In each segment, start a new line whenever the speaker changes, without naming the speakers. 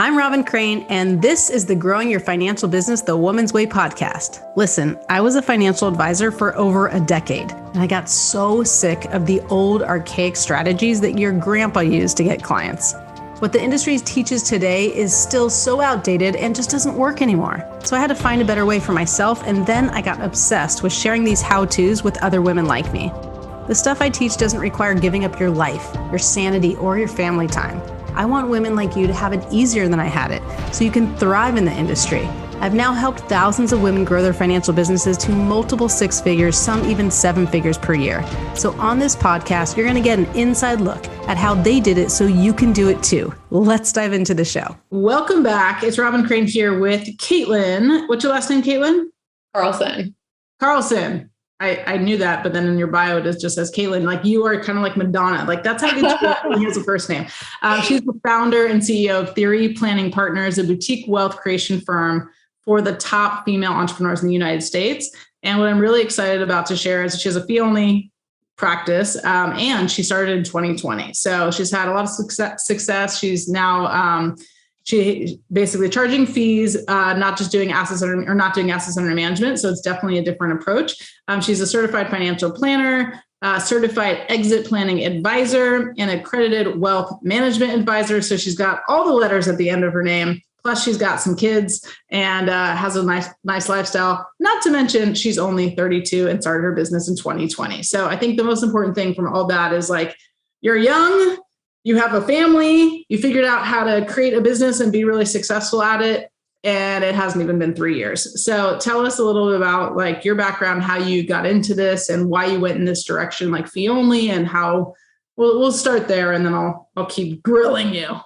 I'm Robin Crane, and this is the Growing Your Financial Business the Woman's Way podcast. Listen, I was a financial advisor for over a decade, and I got so sick of the old archaic strategies that your grandpa used to get clients. What the industry teaches today is still so outdated and just doesn't work anymore. So I had to find a better way for myself, and then I got obsessed with sharing these how-tos with other women like me. The stuff I teach doesn't require giving up your life, your sanity, or your family time. I want women like you to have it easier than I had it, so you can thrive in the industry. I've now helped thousands of women grow their financial businesses to multiple six figures, some even seven figures per year. So on this podcast, you're going to get an inside look at how they did it so you can do it too. Let's dive into the show. Welcome back. It's Robin Crane here with Kaitlyn. What's your last name, Kaitlyn? Carlson. I knew that, but then in your bio, it just says Kaitlyn. Like, you are kind of like Madonna. Like, that's how good she has a first name. She's the founder and CEO of Theory Planning Partners, a boutique wealth creation firm for the top female entrepreneurs in the United States. And what I'm really excited about to share is she has a fee-only practice, and she started in 2020. So she's had a lot of success. She's now she basically charging fees, not just doing assets under, or not doing assets under management. So it's definitely a different approach. She's a certified financial planner, certified exit planning advisor, and accredited wealth management advisor. So she's got all the letters at the end of her name. Plus, she's got some kids and has a nice lifestyle. Not to mention, she's only 32 and started her business in 2020. So I think the most important thing from all that is, like, you're young. You have a family, you figured out how to create a business and be really successful at it. And it hasn't even been 3 years. So tell us a little bit about, like, your background, how you got into this and why you went in this direction, like fee only, and how we'll start there. And then I'll keep grilling you.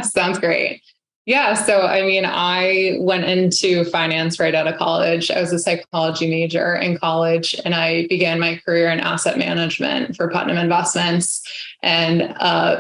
Sounds great. Yeah. So, I went into finance right out of college. I was a psychology major in college, and I began my career in asset management for Putnam Investments. And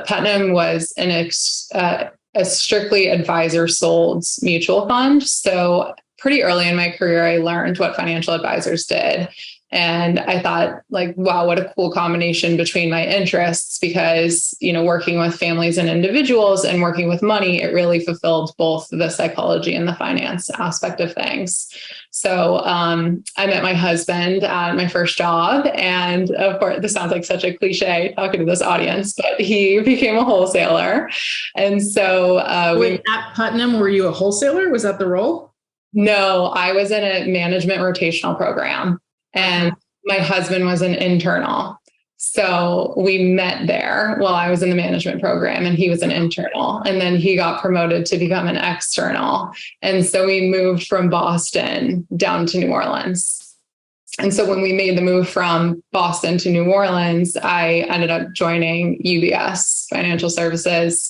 Putnam was a strictly advisor sold mutual fund. So pretty early in my career, I learned what financial advisors did. And I thought, like, wow, what a cool combination between my interests, because, working with families and individuals and working with money, it really fulfilled both the psychology and the finance aspect of things. So I met my husband at my first job. And of course, this sounds like such a cliche talking to this audience, but he became a wholesaler. And so
Wait, at Putnam, were you a wholesaler? Was that the role?
No, I was in a management rotational program. And my husband was an internal. So we met there while I was in the management program, and he was an internal. And then he got promoted to become an external. And so we moved from Boston down to New Orleans. And so when we made the move from Boston to New Orleans, I ended up joining UBS Financial Services.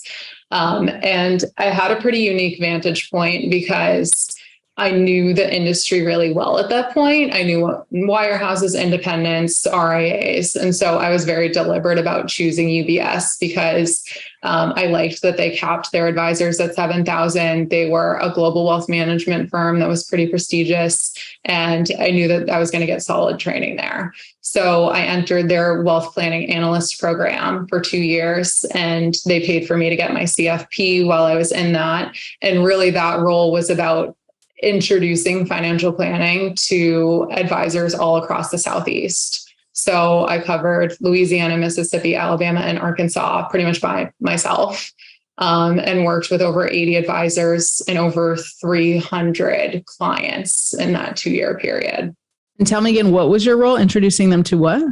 And I had a pretty unique vantage point because I knew the industry really well at that point. I knew what wirehouses, independents, RIAs. And so I was very deliberate about choosing UBS because I liked that they capped their advisors at 7,000. They were a global wealth management firm that was pretty prestigious. And I knew that I was going to get solid training there. So I entered their wealth planning analyst program for 2 years, and they paid for me to get my CFP while I was in that. And really that role was about introducing financial planning to advisors all across the Southeast. So I covered Louisiana, Mississippi, Alabama, and Arkansas pretty much by myself, and worked with over 80 advisors and over 300 clients in that 2-year period.
And tell me again, what was your role? Introducing them to what?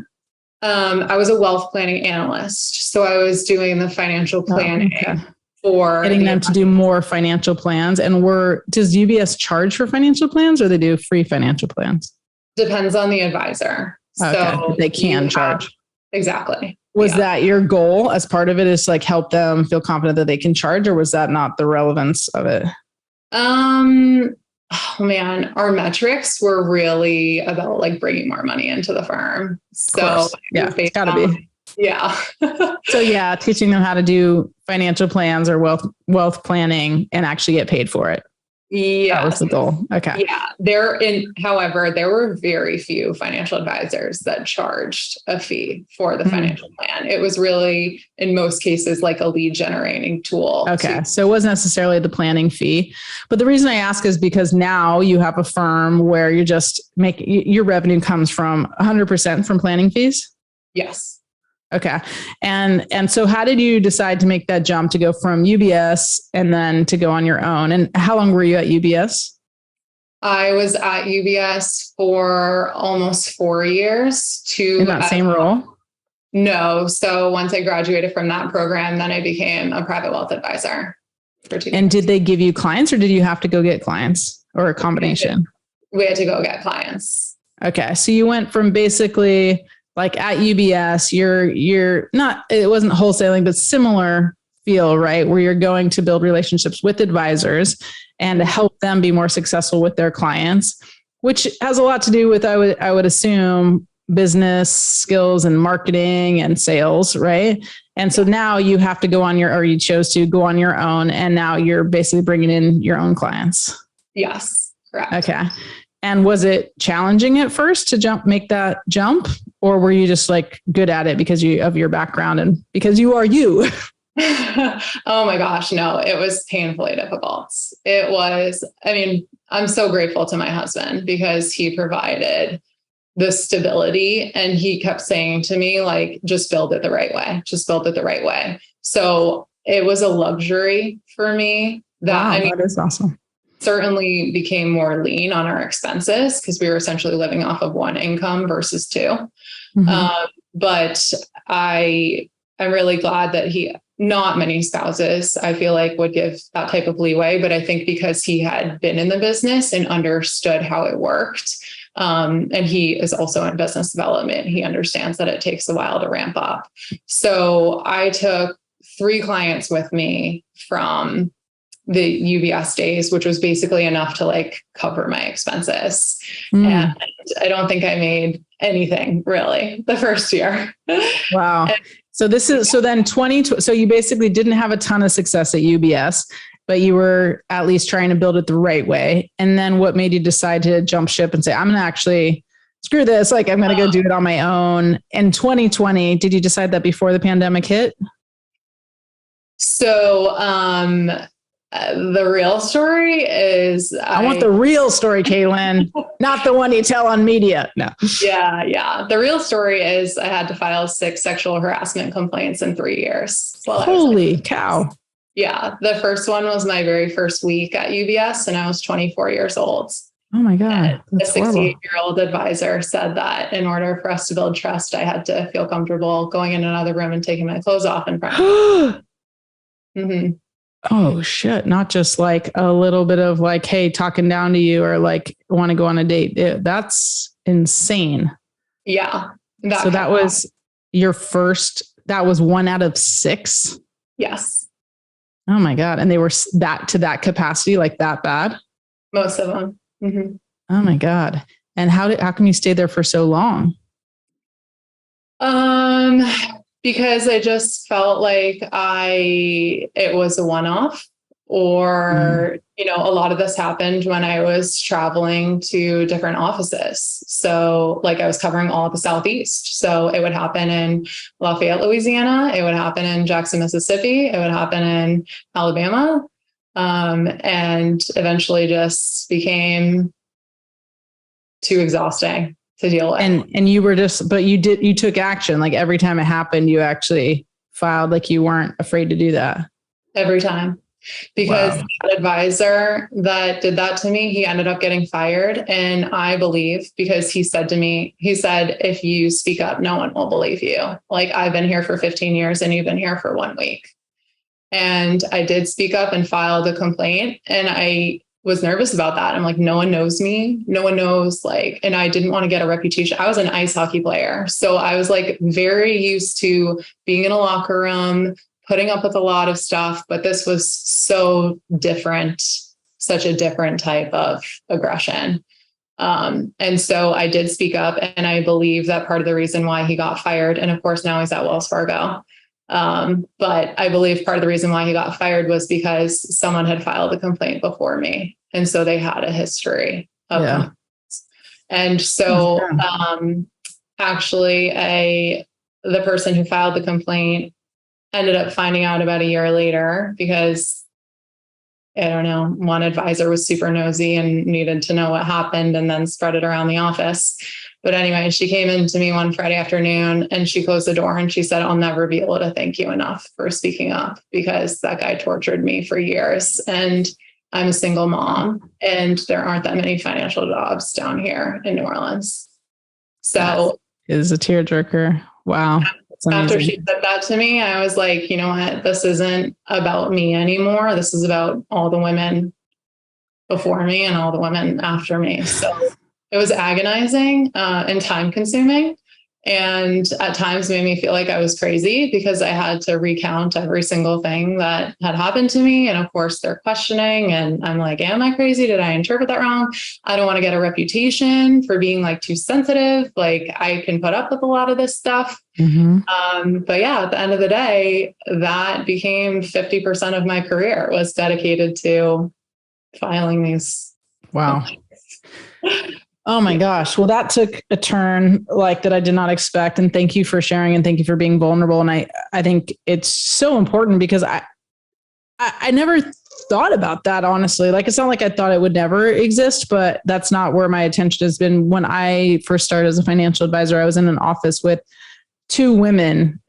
I was a wealth planning analyst. So I was doing the financial planning. For
getting them to do more financial plans. And does UBS charge for financial plans, or they do free financial plans?
Depends on the advisor.
Okay. So they can charge.
Exactly.
Was that your goal as part of it, is like help them feel confident that they can charge, or was that not the relevance of it?
Oh man, our metrics were really about, like, bringing more money into the firm. So
yeah, it's gotta be.
Yeah.
So yeah, teaching them how to do financial plans or wealth planning and actually get paid for it.
Yeah.
That was the goal. Okay.
Yeah. However, there were very few financial advisors that charged a fee for the financial plan. It was really, in most cases, like a lead generating tool.
Okay. So it wasn't necessarily the planning fee. But the reason I ask is because now you have a firm where you just your revenue comes from 100% from planning fees.
Yes.
Okay. And so how did you decide to make that jump to go from UBS and then to go on your own? And how long were you at UBS?
I was at UBS for almost 4 years.
In that same role?
No. So once I graduated from that program, then I became a private wealth advisor for 2 years.
And did they give you clients or did you have to go get clients or a combination?
We had to go get clients.
Okay. So you went from basically like at UBS, you're not, it wasn't wholesaling, but similar feel, right? Where you're going to build relationships with advisors and to help them be more successful with their clients, which has a lot to do with, I would assume, business skills and marketing and sales, right? And so now you have to go on or you chose to go on your own. And now you're basically bringing in your own clients.
Yes, correct.
Okay. And was it challenging at first to make that jump? Or were you just like good at it because of your background and because you are you?
Oh my gosh, no, it was painfully difficult. It was, I'm so grateful to my husband because he provided the stability and he kept saying to me, like, just build it the right way. Just build it the right way. So it was a luxury for me that,
that is awesome.
Certainly became more lean on our expenses because we were essentially living off of one income versus two. But I'm really glad that not many spouses, I feel like, would give that type of leeway. But I think because he had been in the business and understood how it worked, and he is also in business development, he understands that it takes a while to ramp up. So I took 3 clients with me from the UBS days, which was basically enough to like cover my expenses. And I don't think I made anything really the first year.
Wow. So then so you basically didn't have a ton of success at UBS, but you were at least trying to build it the right way. And then what made you decide to jump ship and say, I'm going to actually screw this. Like I'm going to go do it on my own. In 2020, did you decide that before the pandemic hit?
So, the real story is
I want the real story, Kaitlyn, not the one you tell on media. No.
Yeah. The real story is I had to file 6 sexual harassment complaints in 3 years.
Holy cow.
Yeah. The first one was my very first week at UBS and I was 24 years old.
Oh my God.
A 68-year-old advisor said that in order for us to build trust, I had to feel comfortable going in another room and taking my clothes off in front of me.
Oh shit. Not just like a little bit of like, hey, talking down to you or like want to go on a date. That's insane.
Yeah.
So that was your first, that was 1 out of 6.
Yes.
Oh my God. And they were that to that capacity, like that bad?
Most of them.
Oh my God. And how come you stayed there for so long?
Because I just felt like it was a one-off or, a lot of this happened when I was traveling to different offices. So like I was covering all of the Southeast. So it would happen in Lafayette, Louisiana. It would happen in Jackson, Mississippi. It would happen in Alabama. And eventually just became too exhausting to deal with.
And you were but you took action. Like every time it happened, you actually filed, like you weren't afraid to do that.
Every time. Because that advisor that did that to me, he ended up getting fired. And I believe because he said, if you speak up, no one will believe you. Like I've been here for 15 years and you've been here for 1 week. And I did speak up and filed a complaint. And I was nervous about that. I'm like, no one knows me. No one knows and I didn't want to get a reputation. I was an ice hockey player. So I was like very used to being in a locker room, putting up with a lot of stuff, but this was so different, such a different type of aggression. And so I did speak up and I believe that part of the reason why he got fired, and of course now he's at Wells Fargo. But I believe part of the reason why he got fired was because someone had filed a complaint before me. And so they had a history of complaints. And so actually the person who filed the complaint ended up finding out about a year later because, I don't know, one advisor was super nosy and needed to know what happened and then spread it around the office. But anyway, she came in to me one Friday afternoon and she closed the door and she said, I'll never be able to thank you enough for speaking up because that guy tortured me for years. And I'm a single mom and there aren't that many financial jobs down here in New Orleans. So
it is a tearjerker. Wow.
After she said that to me, I was like, you know what? This isn't about me anymore. This is about all the women before me and all the women after me. So it was agonizing and time consuming. And at times made me feel like I was crazy because I had to recount every single thing that had happened to me. And of course they're questioning and I'm like, am I crazy? Did I interpret that wrong? I don't want to get a reputation for being like too sensitive. Like I can put up with a lot of this stuff. But yeah, at the end of the day, that became 50% of my career was dedicated to filing these.
Wow. Oh my gosh. Well, that took a turn like that I did not expect. And thank you for sharing and thank you for being vulnerable. And I think it's so important because I never thought about that, honestly. Like, it's not like I thought it would never exist, but that's not where my attention has been. When I first started as a financial advisor, I was in an office with two women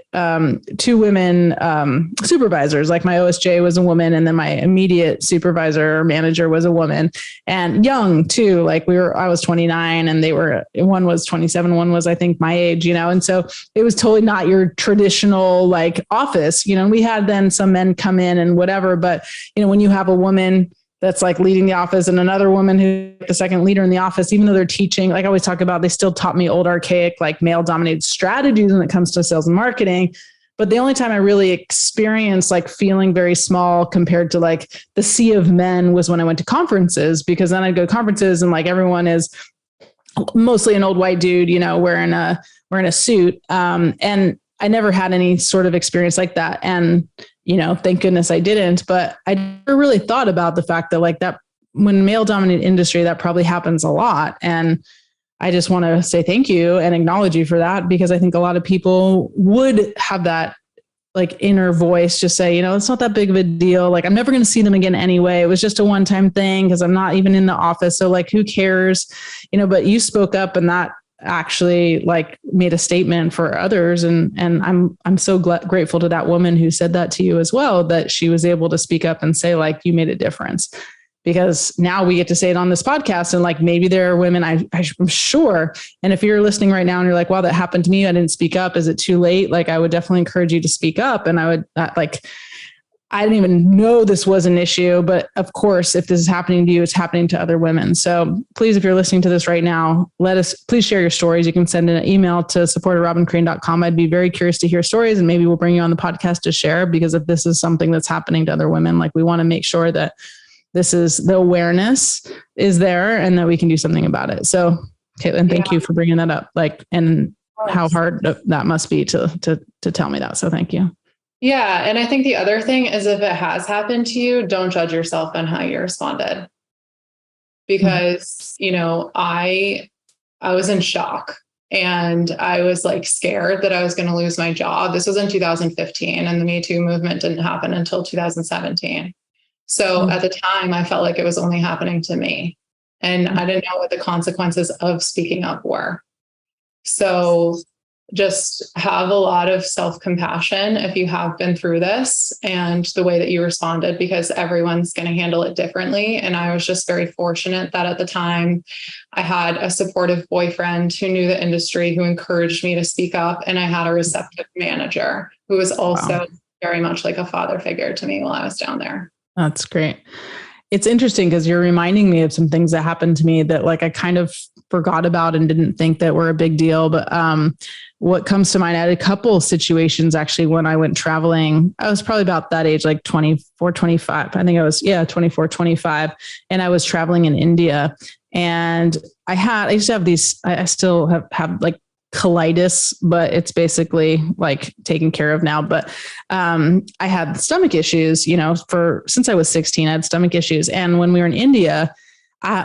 supervisors. Like my OSJ was a woman, and then my immediate supervisor or manager was a woman, and young too. Like I was 29 and one was 27. One was, I think, my age, and so it was totally not your traditional like office, and we had then some men come in and whatever. But, when you have a woman that's like leading the office and another woman who's the second leader in the office, even though they're teaching, like I always talk about, they still taught me old archaic, like male dominated strategies when it comes to sales and marketing. But the only time I really experienced like feeling very small compared to like the sea of men was when I went to conferences, because then I'd go to conferences and like everyone is mostly an old white dude, wearing a suit. And I never had any sort of experience like that. And thank goodness I didn't, but I never really thought about the fact that like that when male dominated industry, that probably happens a lot. And I just want to say thank you and acknowledge you for that, because I think a lot of people would have that like inner voice just say, it's not that big of a deal. Like I'm never going to see them again anyway. It was just a one-time thing because I'm not even in the office. So like, who cares? But you spoke up and that actually like made a statement for others. And I'm so grateful to that woman who said that to you as well, that she was able to speak up and say like, you made a difference, because now we get to say it on this podcast. And like, maybe there are women I'm sure. And if you're listening right now and you're like, wow, that happened to me, I didn't speak up. Is it too late? Like, I would definitely encourage you to speak up. And I would I didn't even know this was an issue, but of course, if this is happening to you, it's happening to other women. So please, if you're listening to this right now, please share your stories. You can send an email to support@robincrane.com. I'd be very curious to hear stories, and maybe we'll bring you on the podcast to share, because if this is something that's happening to other women, like we want to make sure that the awareness is there and that we can do something about it. So Kaitlyn, thank you for bringing that up. Like, and how hard that must be to tell me that. So thank you.
Yeah. And I think the other thing is, if it has happened to you, don't judge yourself on how you responded. Because, I was in shock and I was like scared that I was going to lose my job. This was in 2015 and the Me Too movement didn't happen until 2017. So at the time I felt like it was only happening to me and I didn't know what the consequences of speaking up were. So just have a lot of self-compassion if you have been through this and the way that you responded, because everyone's going to handle it differently. And I was just very fortunate that at the time I had a supportive boyfriend who knew the industry, who encouraged me to speak up. And I had a receptive manager who was also very much like a father figure to me while I was down there.
That's great. It's interesting because you're reminding me of some things that happened to me that like I kind of forgot about and didn't think that were a big deal. But what comes to mind, I had a couple of situations actually when I went traveling. I was probably about that age, like 24, 25. I think I was, 24, 25. And I was traveling in India, and I used to have these, I still have like colitis, but it's basically like taken care of now. But I had stomach issues, since I was 16, I had stomach issues. And when we were in India,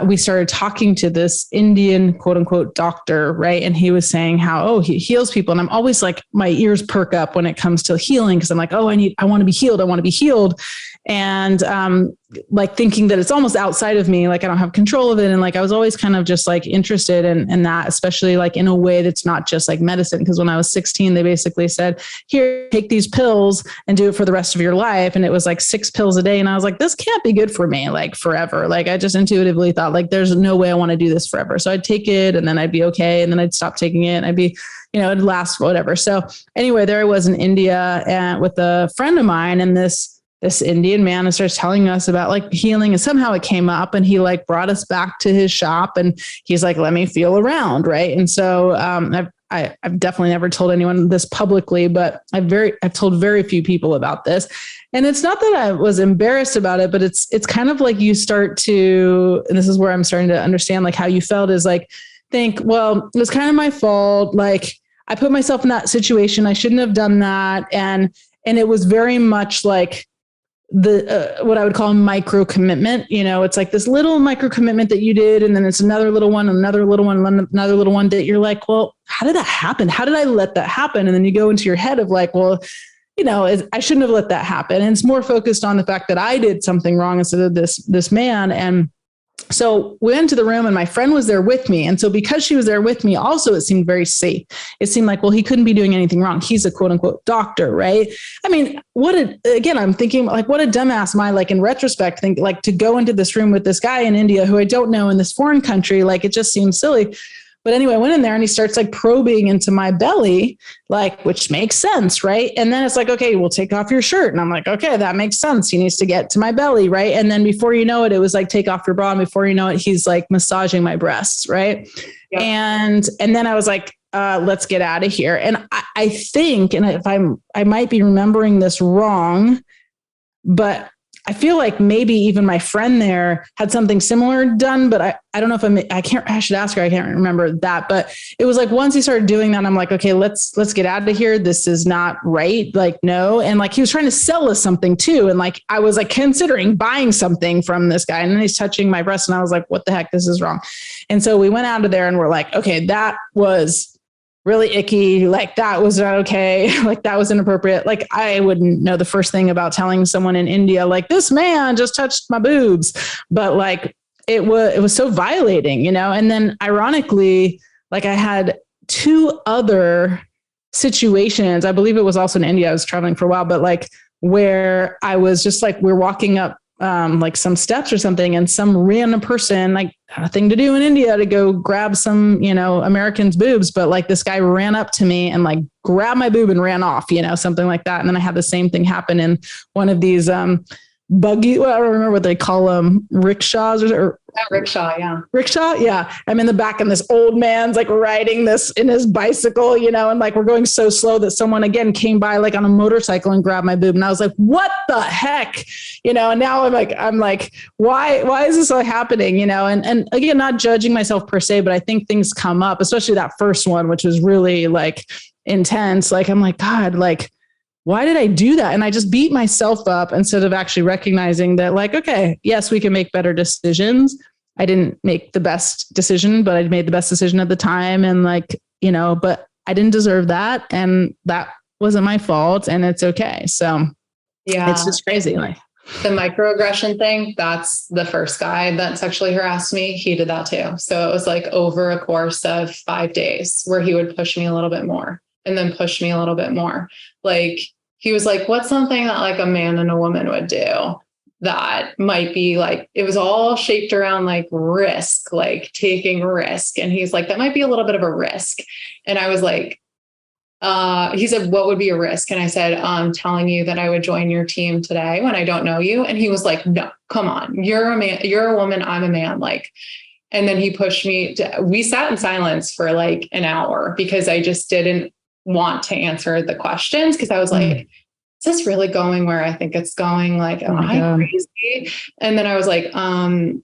we started talking to this Indian quote unquote doctor, right? And he was saying how, he heals people. And I'm always like, my ears perk up when it comes to healing. Cause I'm like, I want to be healed. I want to be healed. And like thinking that it's almost outside of me, like I don't have control of it. And like I was always kind of just like interested in that, especially like in a way that's not just like medicine. Because when I was 16, they basically said, here, take these pills and do it for the rest of your life. And it was like 6 pills a day. And I was like, this can't be good for me like forever. Like I just intuitively thought like, there's no way I want to do this forever. So I'd take it and then I'd be okay. And then I'd stop taking it and I'd be, it'd last whatever. So anyway, there I was in India and with a friend of mine, and this Indian man starts telling us about like healing, and somehow it came up and he like brought us back to his shop and he's like, let me feel around. Right. And so I've definitely never told anyone this publicly, but I've told very few people about this. And it's not that I was embarrassed about it, but it's kind of like you start to, and this is where I'm starting to understand like how you felt is like, think, well, it was kind of my fault. Like I put myself in that situation. I shouldn't have done that. And it was very much like, the what I would call micro commitment. It's like this little micro commitment that you did, and then it's another little one, another little one, another little one that you're like, well, how did that happen? How did I let that happen? And then you go into your head of like, well, I shouldn't have let that happen. And it's more focused on the fact that I did something wrong instead of this man. And so we went to the room and my friend was there with me. And so because she was there with me, also, it seemed very safe. It seemed like, well, he couldn't be doing anything wrong. He's a quote unquote doctor, right? I mean, I'm thinking like, what a dumbass am I, like in retrospect, think like to go into this room with this guy in India who I don't know in this foreign country, like it just seems silly. But anyway, I went in there and he starts like probing into my belly, like, which makes sense, right? And then it's like, okay, we'll take off your shirt. And I'm like, okay, that makes sense. He needs to get to my belly, right? And then before you know it, it was like, take off your bra. And before you know it, he's like massaging my breasts, right? Yep. And then I was like, let's get out of here. And I think, and I might be remembering this wrong, but I feel like maybe even my friend there had something similar done, but I don't know if I should ask her. I can't remember that, but it was like, once he started doing that, I'm like, okay, let's get out of here. This is not right. Like, no. And like, he was trying to sell us something too. And like, I was like considering buying something from this guy, and then he's touching my breast and I was like, what the heck? This is wrong. And so we went out of there and we're like, okay, that was really icky. Like that was not okay. Like that was inappropriate. Like I wouldn't know the first thing about telling someone in India, like this man just touched my boobs, but like it was so violating, And then ironically, like I had 2 other situations. I believe it was also in India. I was traveling for a while, but like where I was just like, we're walking up like some steps or something, and some random person, like had a thing to do in India to go grab some, Americans' boobs. But like this guy ran up to me and like grabbed my boob and ran off, something like that. And then I had the same thing happen in one of these buggy, well, I don't remember what they call them, rickshaws or
rickshaw. Yeah.
Rickshaw. Yeah. I'm in the back and this old man's like riding this in his bicycle, and like, we're going so slow that someone again came by like on a motorcycle and grabbed my boob. And I was like, what the heck? And now I'm like, why is this all happening? And again, not judging myself per se, but I think things come up, especially that first one, which was really like intense. Like, I'm like, God, like, why did I do that? And I just beat myself up instead of actually recognizing that like, okay, yes, we can make better decisions. I didn't make the best decision, but I made the best decision at the time. And like, but I didn't deserve that. And that wasn't my fault, and it's okay. So yeah, it's just crazy. Like
the microaggression thing, that's the first guy that sexually harassed me. He did that too. So it was like over a course of 5 days where he would push me a little bit more and then push me a little bit more. Like, he was like, what's something that like a man and a woman would do that might be like, it was all shaped around like risk, like taking risk. And he's like, that might be a little bit of a risk. And I was like, he said, what would be a risk? And I said, telling you that I would join your team today when I don't know you. And he was like, no, come on, you're a man, you're a woman, I'm a man. Like, and then he pushed me we sat in silence for like an hour because I just didn't want to answer the questions. Cause I was like, is this really going where I think it's going? Like, am I crazy? And then I was like,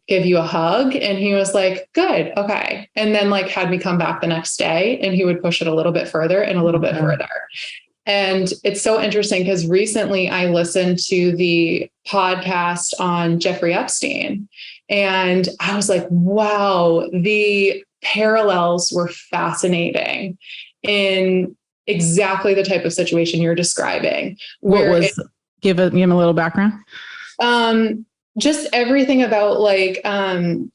give you a hug. And he was like, good. Okay. And then like had me come back the next day, and he would push it a little bit further and a little bit further. And it's so interesting because recently I listened to the podcast on Jeffrey Epstein, and I was like, wow, the parallels were fascinating in exactly the type of situation you're describing.
Give him a little background?
Just everything about like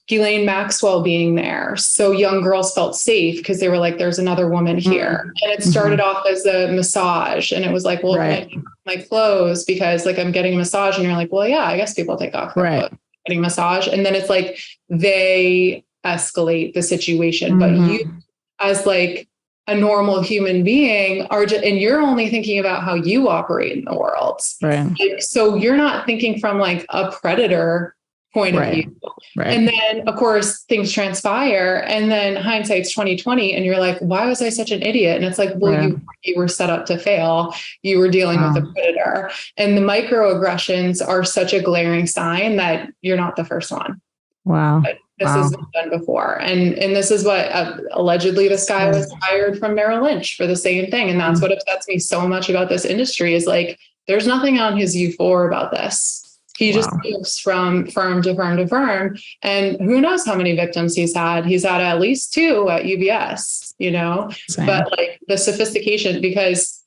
Ghislaine Maxwell being there. So young girls felt safe because they were like, there's another woman here. And it started off as a massage. And it was like, well, can I take off my clothes because like I'm getting a massage? And you're like, well, yeah, I guess people take off their clothes, getting a massage. And then it's like they escalate the situation. But you as like a normal human being are just, and you're only thinking about how you operate in the world.
Right.
So you're not thinking from like a predator point of view. Right. And then of course things transpire, and then hindsight's 2020. And you're like, why was I such an idiot? And it's like, well, you were set up to fail. You were dealing with a predator, and the microaggressions are such a glaring sign that you're not the first one.
Wow.
But this has been done before. And this is what allegedly this guy was hired from Merrill Lynch for the same thing. And that's what upsets me so much about this industry is like, there's nothing on his U4 about this. He just moves from firm to firm to firm. And who knows how many victims he's had. He's had at least 2 at UBS, you know, but like the sophistication, because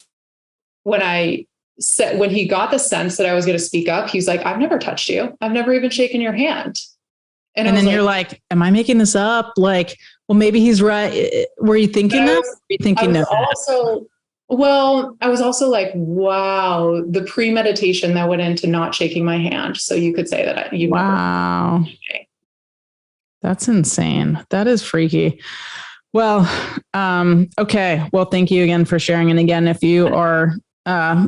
when he got the sense that I was going to speak up, he's like, I've never touched you. I've never even shaken your hand. And
then you're like, am I making this up? Like, well, maybe he's right. Were you thinking that? Were you thinking that?
I was also like, wow, the premeditation that went into not shaking my hand. So you could say that
wow. That's insane. That is freaky. Well, okay. Well, thank you again for sharing. And again, if you are,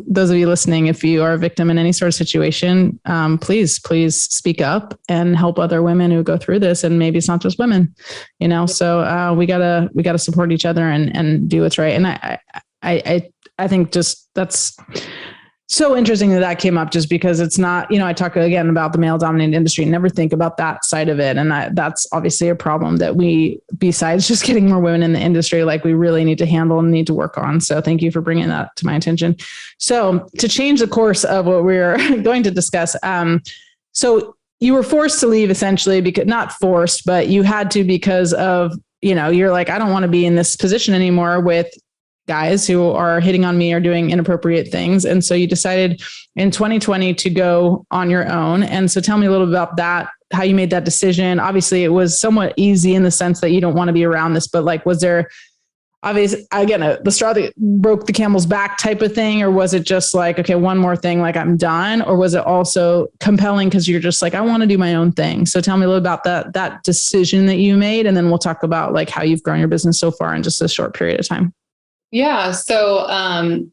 those of you listening, if you are a victim in any sort of situation, please speak up and help other women who go through this. And maybe it's not just women, you know, so we gotta support each other and do what's right. And I think just that's so interesting that came up, just because it's not, you know, I talk again about the male dominated industry and never think about that side of it. And that's obviously a problem that we, besides just getting more women in the industry, like we really need to handle and need to work on. So thank you for bringing that to my attention. So to change the course of what we're going to discuss. So you were forced to leave essentially, because not forced, but you had to, because of, you know, you're like, I don't want to be in this position anymore with guys who are hitting on me or doing inappropriate things. And so you decided in 2020 to go on your own. And so tell me a little bit about that, how you made that decision. Obviously it was somewhat easy in the sense that you don't want to be around this, but like, was there obviously, again, the straw that broke the camel's back type of thing? Or was it just like, okay, one more thing, like I'm done? Or was it also compelling because you're just like, I want to do my own thing? So tell me a little about that decision that you made. And then we'll talk about like how you've grown your business so far in just a short period of time.
Yeah. So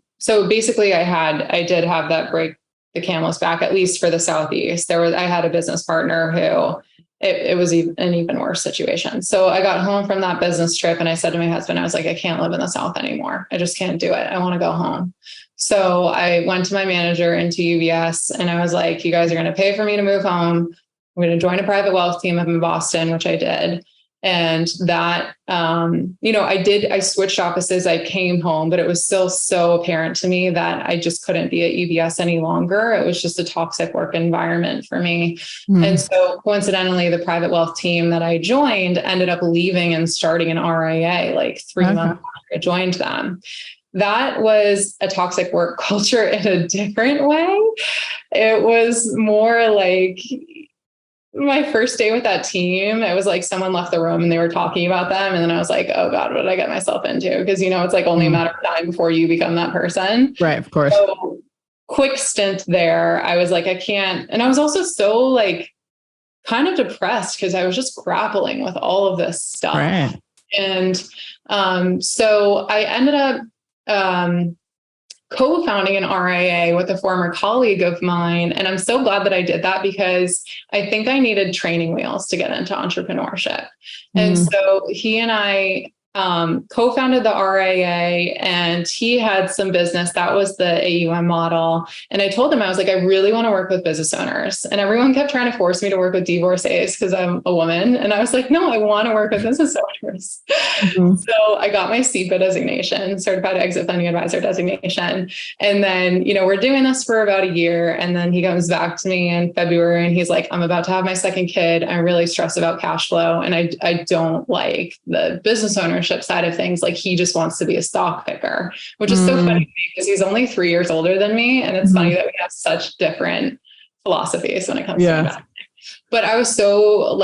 basically I did have that break the camel's back, at least for the Southeast. I had a business partner who it was an even worse situation. So I got home from that business trip and I said to my husband, I was like, I can't live in the South anymore. I just can't do it. I want to go home. So I went to my manager into UBS and I was like, you guys are going to pay for me to move home. I'm going to join a private wealth team up in Boston, which I did. And that, I switched offices. I came home, but it was still so apparent to me that I just couldn't be at UBS any longer. It was just a toxic work environment for me. And so coincidentally, the private wealth team that I joined ended up leaving and starting an RIA like 3 months after I joined them. That was a toxic work culture in a different way. It was more like, my first day with that team, it was like someone left the room and they were talking about them. And then I was like, oh God, what did I get myself into? Because, you know, it's like only a matter of time before you become that person.
Right. Of course.
So quick stint there. I was like, I can't. And I was also so like kind of depressed because I was just grappling with all of this stuff.
Right.
And so I ended up co-founding an RIA with a former colleague of mine. And I'm so glad that I did that because I think I needed training wheels to get into entrepreneurship. And so he and I co-founded the RIA, and he had some business that was the AUM model. And I told him, I was like, I really want to work with business owners. And everyone kept trying to force me to work with divorcees because I'm a woman. And I was like, no, I want to work with business owners. Mm-hmm. So I got my CEPA designation, certified exit planning advisor designation. And then, we're doing this for about a year. And then he comes back to me in February and he's like, I'm about to have my second kid. I'm really stressed about cash flow. And I don't like the business ownership side of things. Like, he just wants to be a stock picker, which is so funny to me because he's only 3 years older than me. And it's funny that we have such different philosophies when it comes to investing. But I was so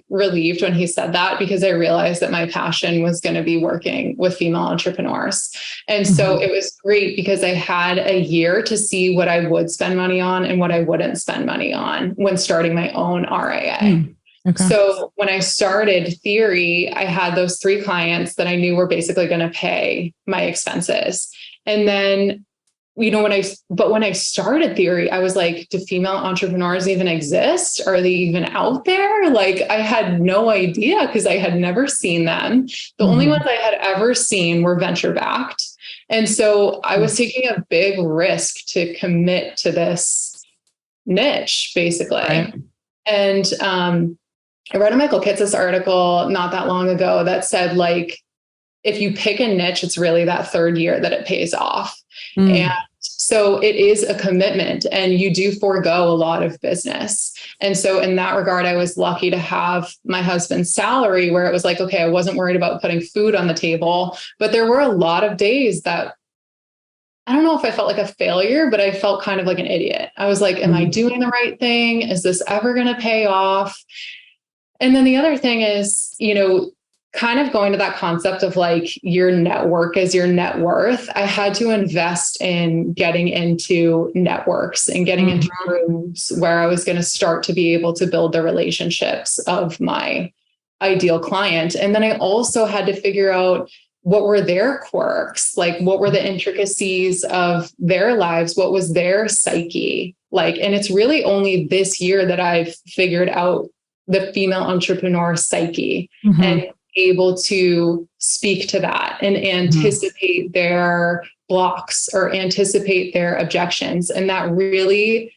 relieved when he said that, because I realized that my passion was going to be working with female entrepreneurs. And so it was great because I had a year to see what I would spend money on and what I wouldn't spend money on when starting my own RIA. Okay. So when I started Theory, I had those 3 clients that I knew were basically going to pay my expenses. And then, when I started Theory, I was like, do female entrepreneurs even exist? Are they even out there? I had no idea because I had never seen them. The only ones I had ever seen were venture backed. And so I was taking a big risk to commit to this niche, basically. Right. And, I read a Michael Kitces article not that long ago that said, if you pick a niche, it's really that 3rd year that it pays off. And so it is a commitment, and you do forego a lot of business. And so in that regard, I was lucky to have my husband's salary where it was like, okay, I wasn't worried about putting food on the table, but there were a lot of days that I don't know if I felt like a failure, but I felt kind of like an idiot. I was like, am I doing the right thing? Is this ever going to pay off? And then the other thing is, kind of going to that concept of your network is your net worth. I had to invest in getting into networks and getting into rooms where I was going to start to be able to build the relationships of my ideal client. And then I also had to figure out what were their quirks, what were the intricacies of their lives, what was their psyche like. And it's really only this year that I've figured out the female entrepreneur psyche and able to speak to that and anticipate their blocks or anticipate their objections. And that really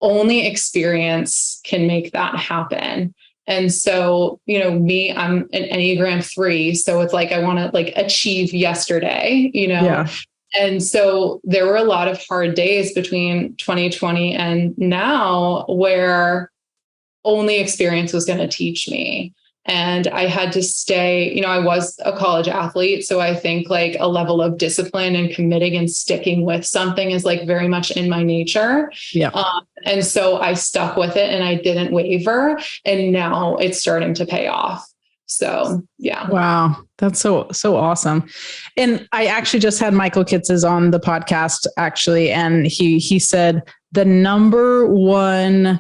only experience can make that happen. And so, me, I'm an Enneagram 3. So it's I want to achieve yesterday, Yeah. And so there were a lot of hard days between 2020 and now where only experience was going to teach me. And I had to stay, I was a college athlete. So I think a level of discipline and committing and sticking with something is very much in my nature. Yeah. And so I stuck with it and I didn't waver. And now it's starting to pay off. So, yeah. Wow.
That's so awesome. And I actually just had Michael Kitces on the podcast actually. And he said the number one,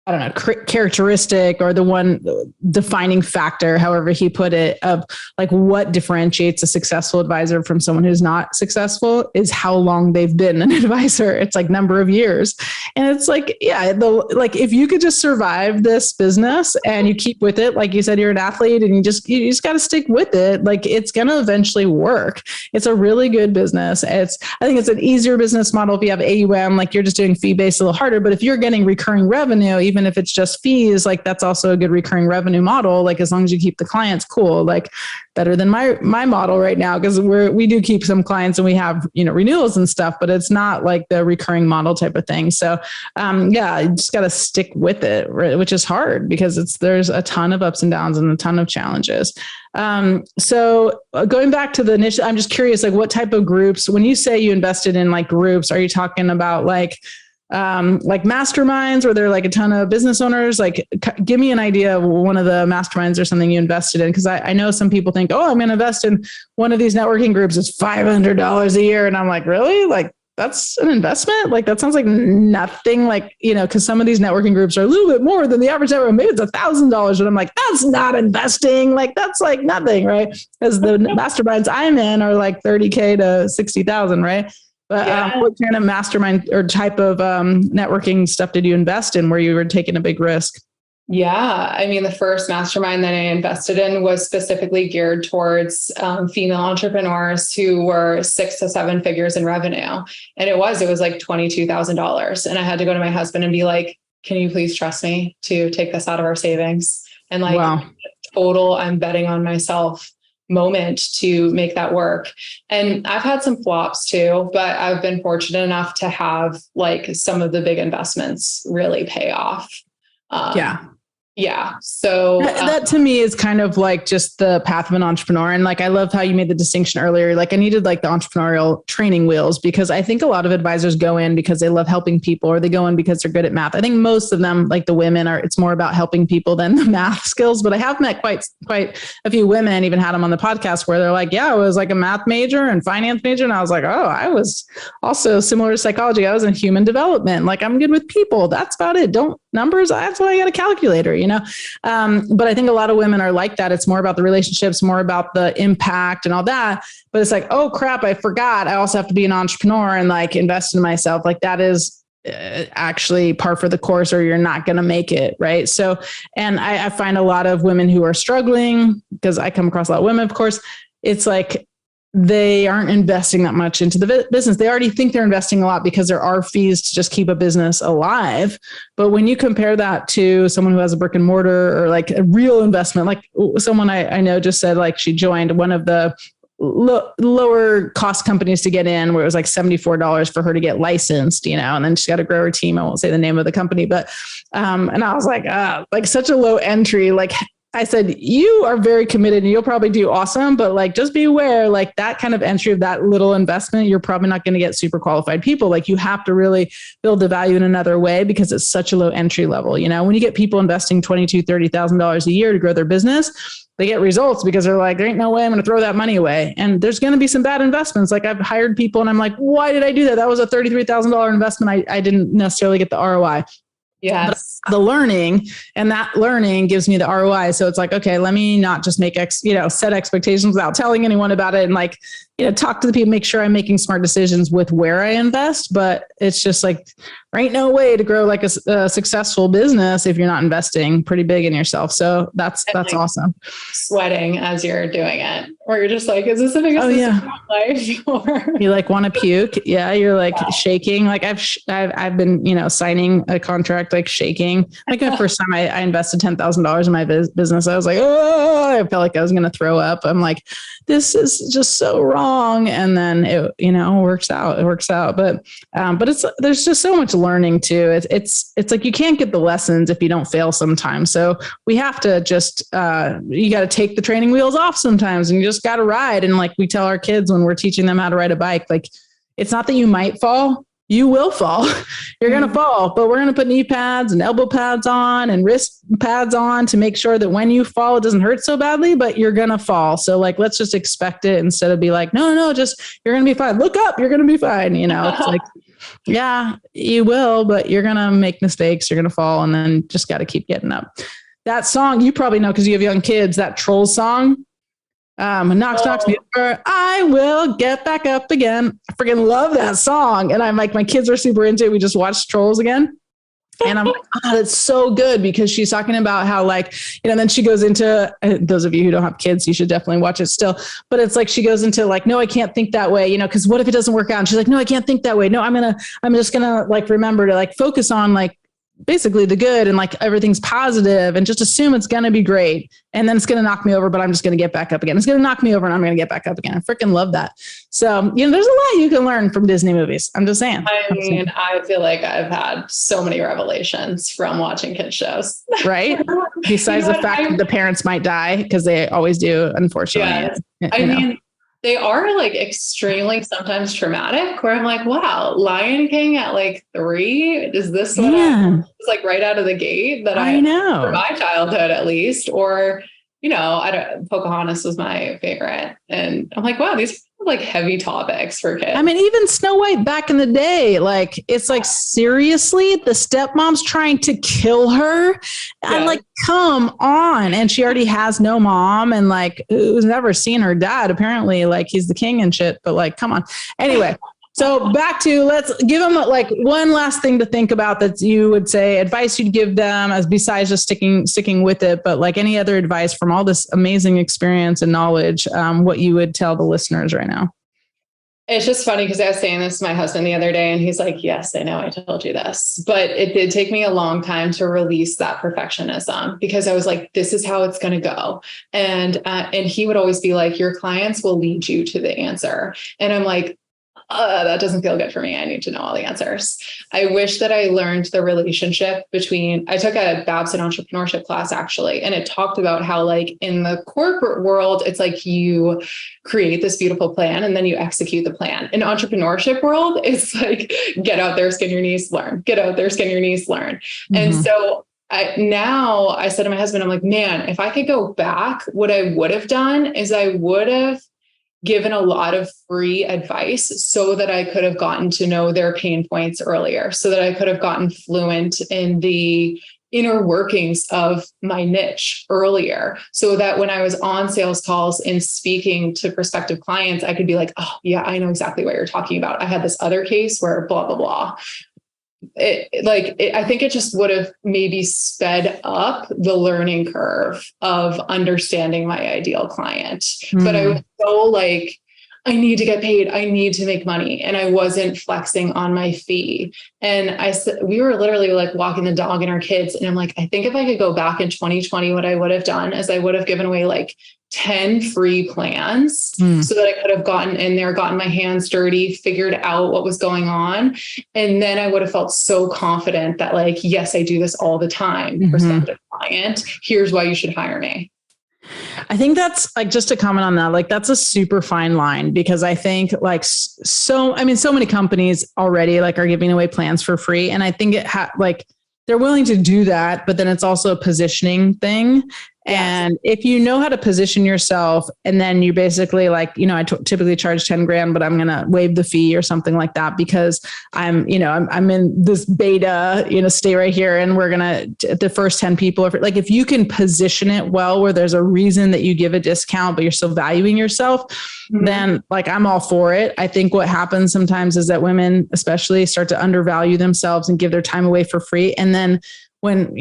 I don't know, characteristic or the one defining factor, however he put it, of what differentiates a successful advisor from someone who's not successful is how long they've been an advisor. It's number of years. And it's if you could just survive this business and you keep with it, like you said, you're an athlete and you just got to stick with it. It's going to eventually work. It's a really good business. I think it's an easier business model. If you have AUM, you're just doing fee-based a little harder, but if you're getting recurring revenue, even if it's just fees, that's also a good recurring revenue model. As long as you keep the clients, cool, better than my model right now. Cause we do keep some clients and we have, renewals and stuff, but it's not the recurring model type of thing. So, you just got to stick with it, which is hard because there's a ton of ups and downs and a ton of challenges. So going back to the niche, I'm just curious, what type of groups, when you say you invested in groups, are you talking about masterminds where there are a ton of business owners? Give me an idea of one of the masterminds or something you invested in. Cause I know some people think, oh, I'm going to invest in one of these networking groups. It's $500 a year. And I'm really? That's an investment? That sounds like nothing, cause some of these networking groups are a little bit more than the average network. Maybe it's $1,000. And I'm that's not investing. That's nothing, right? As the masterminds I'm in are $30K to $60,000, right? But what kind of mastermind or type of networking stuff did you invest in where you were taking a big risk?
Yeah. I mean, the first mastermind that I invested in was specifically geared towards female entrepreneurs who were 6 to 7 figures in revenue. And it was like $22,000. And I had to go to my husband and be like, can you please trust me to take this out of our savings? And like,
wow.
Total, I'm betting on myself moment to make that work. And I've had some flops too, but I've been fortunate enough to have like some of the big investments really pay off. Yeah. So
that to me is kind of like just the path of an entrepreneur. And like, I love how you made the distinction earlier. Like I needed like the entrepreneurial training wheels, because I think a lot of advisors go in because they love helping people, or they go in because they're good at math. I think most of them, like the women, it's more about helping people than the math skills. But I have met quite a few women, and even had them on the podcast, where they're like, yeah, I was like a math major and finance major. And I was like, oh, I was also similar to psychology. I was in human development. Like I'm good with people. That's about it. Don't numbers. That's why I got a calculator, you know? But I think a lot of women are like that. It's more about the relationships, more about the impact and all that. But it's like, oh crap, I forgot. I also have to be an entrepreneur and like invest in myself. Like that is actually par for the course, or you're not going to make it. Right. So, and I find a lot of women who are struggling, because I come across a lot of women, of course, it's like, they aren't investing that much into the business. They already think they're investing a lot because there are fees to just keep a business alive. But when you compare that to someone who has a brick and mortar, or like a real investment, like someone I know just said, like she joined one of the lower cost companies to get in, where it was like $74 for her to get licensed, you know, and then she's got to grow her team. I won't say the name of the company, but, and I was like such a low entry, like, I said, you are very committed and you'll probably do awesome, but like, just be aware, like that kind of entry of that little investment, you're probably not going to get super qualified people. Like you have to really build the value in another way, because it's such a low entry level. You know, when you get people investing $22,000, $30,000 a year to grow their business, they get results because they're like, there ain't no way I'm going to throw that money away. And there's going to be some bad investments. Like I've hired people and I'm like, why did I do that? That was a $33,000 investment. I didn't necessarily get the ROI.
Yes.
The learning, and that learning gives me the ROI. So it's like, okay, let me not just make set expectations without telling anyone about it, and like, talk to the people, make sure I'm making smart decisions with where I invest. But it's just like, there ain't no way to grow like a successful business if you're not investing pretty big in yourself. So that's like awesome.
Sweating as you're doing it, or you're just like, is this the biggest decision of my life? You
like want to puke. Yeah. You're like shaking. Like I've been, signing a contract, like shaking. Like the first time I invested $10,000 in my business, I was like, oh, I felt like I was going to throw up. I'm like, this is just so wrong. And then it, works out. It works out. But there's just so much learning too. It's like, you can't get the lessons if you don't fail sometimes. So we have to just, you got to take the training wheels off sometimes, and you just got to ride. And like we tell our kids when we're teaching them how to ride a bike, like, it's not that you might fall. You will fall. You're going to fall, but we're going to put knee pads and elbow pads on and wrist pads on to make sure that when you fall, it doesn't hurt so badly, but you're going to fall. So like, let's just expect it instead of be like, no, just, you're going to be fine. Look up, you're going to be fine. It's like, yeah, you will, but you're going to make mistakes. You're going to fall, and then just got to keep getting up. That song, you probably know, cause you have young kids, that Trolls song. Knocks me over, I will get back up again. I freaking love that song. And I'm like, my kids are super into it. We just watched Trolls again. And I'm like, oh, that's so good, because she's talking about how like, then she goes into, those of you who don't have kids, you should definitely watch it still. But it's like, she goes into like, no, I can't think that way, because what if it doesn't work out? And she's like, no, I can't think that way. No, I'm just going to like, remember to like focus on like basically the good, and like everything's positive, and just assume it's going to be great. And then it's going to knock me over, but I'm just going to get back up again. It's going to knock me over and I'm going to get back up again. I freaking love that. So, there's a lot you can learn from Disney movies. I'm just saying.
I feel like I've had so many revelations from watching kids shows.
Right. Besides the fact that the parents might die, because they always do, unfortunately.
Yeah. They are like extremely sometimes traumatic, where I'm like, wow, Lion King at like 3, is this what it's like right out of the gate that I know for my childhood, at least, or, Pocahontas was my favorite. And I'm like, wow, these are like heavy topics for kids.
I mean, even Snow White back in the day, like, it's like, seriously, the stepmom's trying to kill her. I'm like, come on. And she already has no mom, and like, who's never seen her dad. Apparently, like, he's the king and shit, but like, come on. Anyway. So back to, let's give them like one last thing to think about that you would say, advice you'd give them as besides just sticking with it, but like any other advice from all this amazing experience and knowledge, what you would tell the listeners right now.
It's just funny because I was saying this to my husband the other day and he's like, yes, I know I told you this, but it did take me a long time to release that perfectionism because I was like, this is how it's going to go. And he would always be like, your clients will lead you to the answer. And I'm like, that doesn't feel good for me. I need to know all the answers. I wish that I learned the relationship between, I took a Babson entrepreneurship class actually, and it talked about how like in the corporate world, it's like you create this beautiful plan and then you execute the plan. In entrepreneurship world, it's like, get out there, skin your knees, learn, get out there, skin your knees, learn. Mm-hmm. And so I said to my husband, I'm like, man, if I could go back, what I would have done is I would have given a lot of free advice so that I could have gotten to know their pain points earlier, so that I could have gotten fluent in the inner workings of my niche earlier, so that when I was on sales calls and speaking to prospective clients, I could be like, oh yeah, I know exactly what you're talking about. I had this other case where blah, blah, blah. I think it just would have maybe sped up the learning curve of understanding my ideal client. But I was so like, I need to get paid. I need to make money. And I wasn't flexing on my fee. And I said, we were literally like walking the dog and our kids. And I'm like, I think if I could go back in 2020, what I would have done is I would have given away like 10 free plans so that I could have gotten in there, gotten my hands dirty, figured out what was going on. And then I would have felt so confident that like, yes, I do this all the time. Prospective client, here's why you should hire me.
I think that's like, just to comment on that, like that's a super fine line because I think like, so many companies already like are giving away plans for free. And I think like they're willing to do that, but then it's also a positioning thing. And if you know how to position yourself and then you basically like, I typically charge 10 grand, but I'm going to waive the fee or something like that because I'm in this beta, stay right here. And we're going to, the first 10 people, if you can position it well, where there's a reason that you give a discount, but you're still valuing yourself, then like, I'm all for it. I think what happens sometimes is that women especially start to undervalue themselves and give their time away for free. And then when,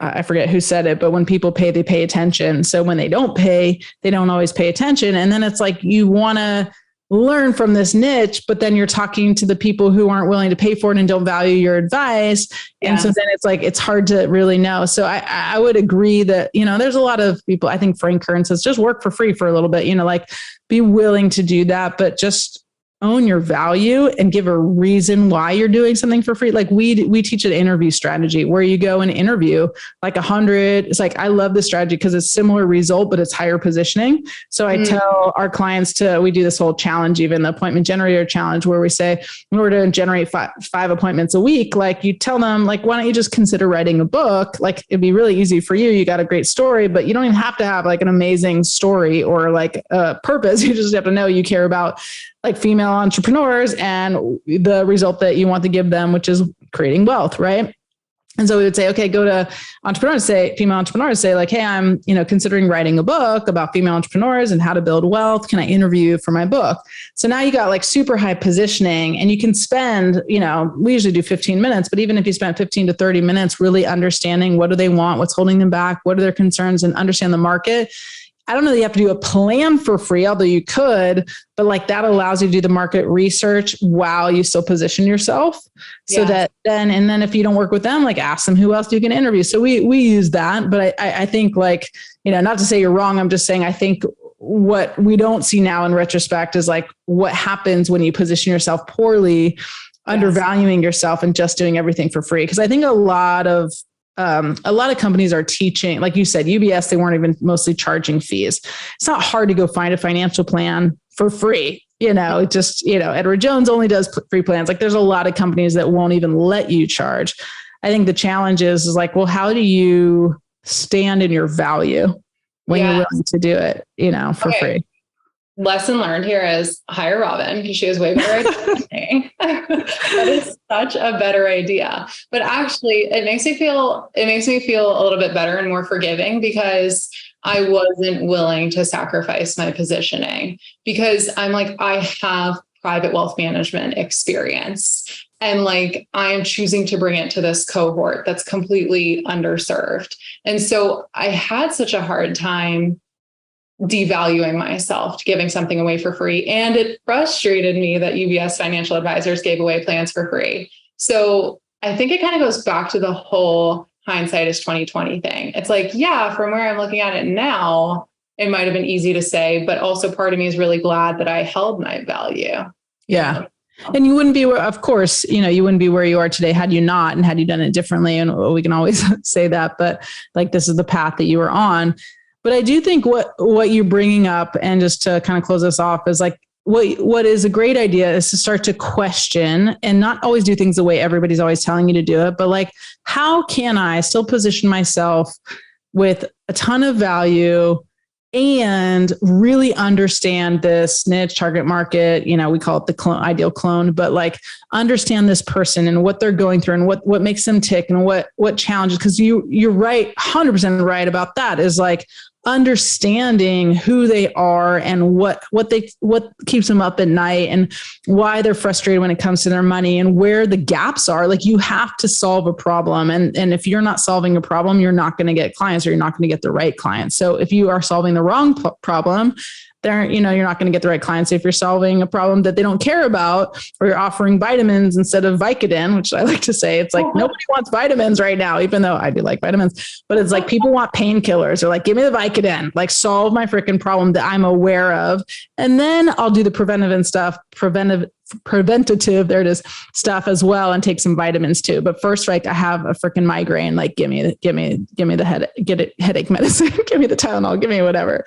I forget who said it, but when people pay, they pay attention. So when they don't pay, they don't always pay attention. And then it's like, you want to learn from this niche, but then you're talking to the people who aren't willing to pay for it and don't value your advice. And so then it's like, it's hard to really know. So I would agree that, there's a lot of people, I think Frank Kern says, just work for free for a little bit, like be willing to do that, but just own your value and give a reason why you're doing something for free. Like we teach an interview strategy where you go and interview like 100. It's like, I love this strategy because it's similar result, but it's higher positioning. So I tell our clients we do this whole challenge, even the appointment generator challenge, where we say, in order to generate five appointments a week, like you tell them like, why don't you just consider writing a book? Like it'd be really easy for you. You got a great story, but you don't even have to have like an amazing story or like a purpose. You just have to know you care about like female entrepreneurs and the result that you want to give them, which is creating wealth. Right. And so we would say, okay, go to female entrepreneurs, say like, hey, I'm, considering writing a book about female entrepreneurs and how to build wealth. Can I interview you for my book? So now you got like super high positioning and you can spend, we usually do 15 minutes, but even if you spend 15 to 30 minutes, really understanding what do they want, what's holding them back, what are their concerns, and understand the market. I don't know that you have to do a plan for free, although you could, but like that allows you to do the market research while you still position yourself so that then if you don't work with them, like ask them who else you can interview. So we use that, but I think like, not to say you're wrong. I'm just saying, I think what we don't see now in retrospect is like what happens when you position yourself poorly, undervaluing yourself and just doing everything for free. Cause I think a lot of companies are teaching, like you said, UBS, they weren't even mostly charging fees. It's not hard to go find a financial plan for free. Edward Jones only does free plans. Like there's a lot of companies that won't even let you charge. I think the challenge is like, well, how do you stand in your value when you're willing to do it, for free?
Lesson learned here is hire Robin because she has way better ideas than me. That is such a better idea. But actually it makes me feel a little bit better and more forgiving because I wasn't willing to sacrifice my positioning because I'm like, I have private wealth management experience. And like, I'm choosing to bring it to this cohort that's completely underserved. And so I had such a hard time devaluing myself, giving something away for free. And it frustrated me that UBS financial advisors gave away plans for free. So I think it kind of goes back to the whole hindsight is 2020 thing. It's like, yeah, from where I'm looking at it now, it might have been easy to say, but also part of me is really glad that I held my value.
Yeah. And you wouldn't be, of course, you wouldn't be where you are today had you not, and had you done it differently. And we can always say that, but like, this is the path that you were on. But I do think what you're bringing up, and just to kind of close us off, is like, what is a great idea is to start to question and not always do things the way everybody's always telling you to do it. But like, how can I still position myself with a ton of value and really understand this niche target market? We call it the ideal clone, but like, understand this person and what they're going through and what makes them tick and what challenges. Because you're right, 100% right about that, is like understanding who they are and what keeps them up at night and why they're frustrated when it comes to their money and where the gaps are. Like, you have to solve a problem. And if you're not solving a problem, you're not going to get clients, or you're not going to get the right clients. So if you are solving the wrong problem, you're not going to get the right clients. If you're solving a problem that they don't care about, or you're offering vitamins instead of Vicodin, which I like to say, it's like, nobody wants vitamins right now, even though I do like vitamins, but it's like, people want painkillers, or like, give me the Vicodin, like, solve my freaking problem that I'm aware of. And then I'll do the preventative, there it is, stuff as well, and take some vitamins too. But first, like, I have a freaking migraine, like, give me the headache medicine, give me the Tylenol, give me whatever.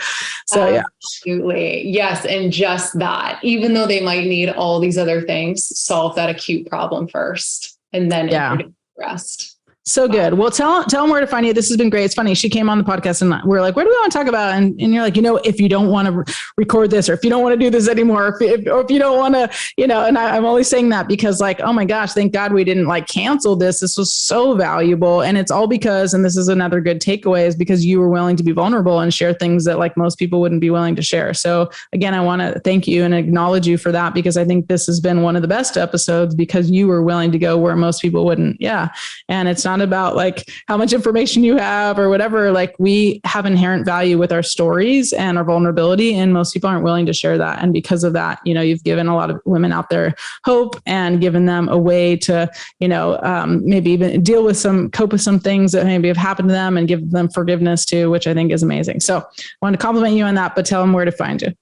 So yeah.
Absolutely. Yes. And just that, even though they might need all these other things, solve that acute problem first, and then introduce the rest.
So good. Well, tell them where to find you. This has been great. It's funny. She came on the podcast and we're like, what do we want to talk about? And you're like, if you don't want to record this, or if you don't want to do this anymore, or if you don't want to, and I'm only saying that because, like, oh my gosh, thank God we didn't like cancel this. This was so valuable. And it's all because, and this is another good takeaway, is because you were willing to be vulnerable and share things that like most people wouldn't be willing to share. So again, I want to thank you and acknowledge you for that, because I think this has been one of the best episodes, because you were willing to go where most people wouldn't. Yeah. And it's not about like how much information you have or whatever. Like, we have inherent value with our stories and our vulnerability, and most people aren't willing to share that. And because of that, you've given a lot of women out there hope and given them a way to, maybe even cope with some things that maybe have happened to them, and give them forgiveness too, which I think is amazing. So I want to compliment you on that, but tell them where to find you.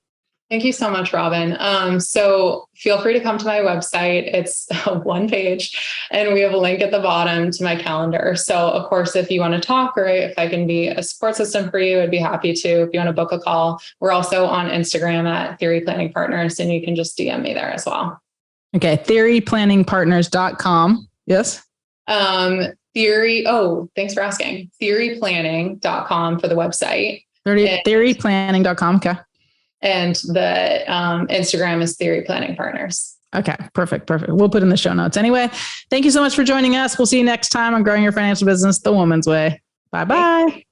Thank you so much, Robin. So feel free to come to my website. It's one page, and we have a link at the bottom to my calendar. So of course, if you want to talk, or if I can be a support system for you, I'd be happy to. If you want to book a call, we're also on Instagram at Theory Planning Partners, and you can just DM me there as well. Okay.
theoryplanningpartners.com. Yes.
Thanks for asking. Theoryplanning.com for the website.
Theoryplanning.com. Okay.
And the Instagram is Theory Planning Partners.
Okay, perfect. We'll put in the show notes. Anyway, thank you so much for joining us. We'll see you next time on Growing Your Financial Business the Woman's Way. Bye-bye.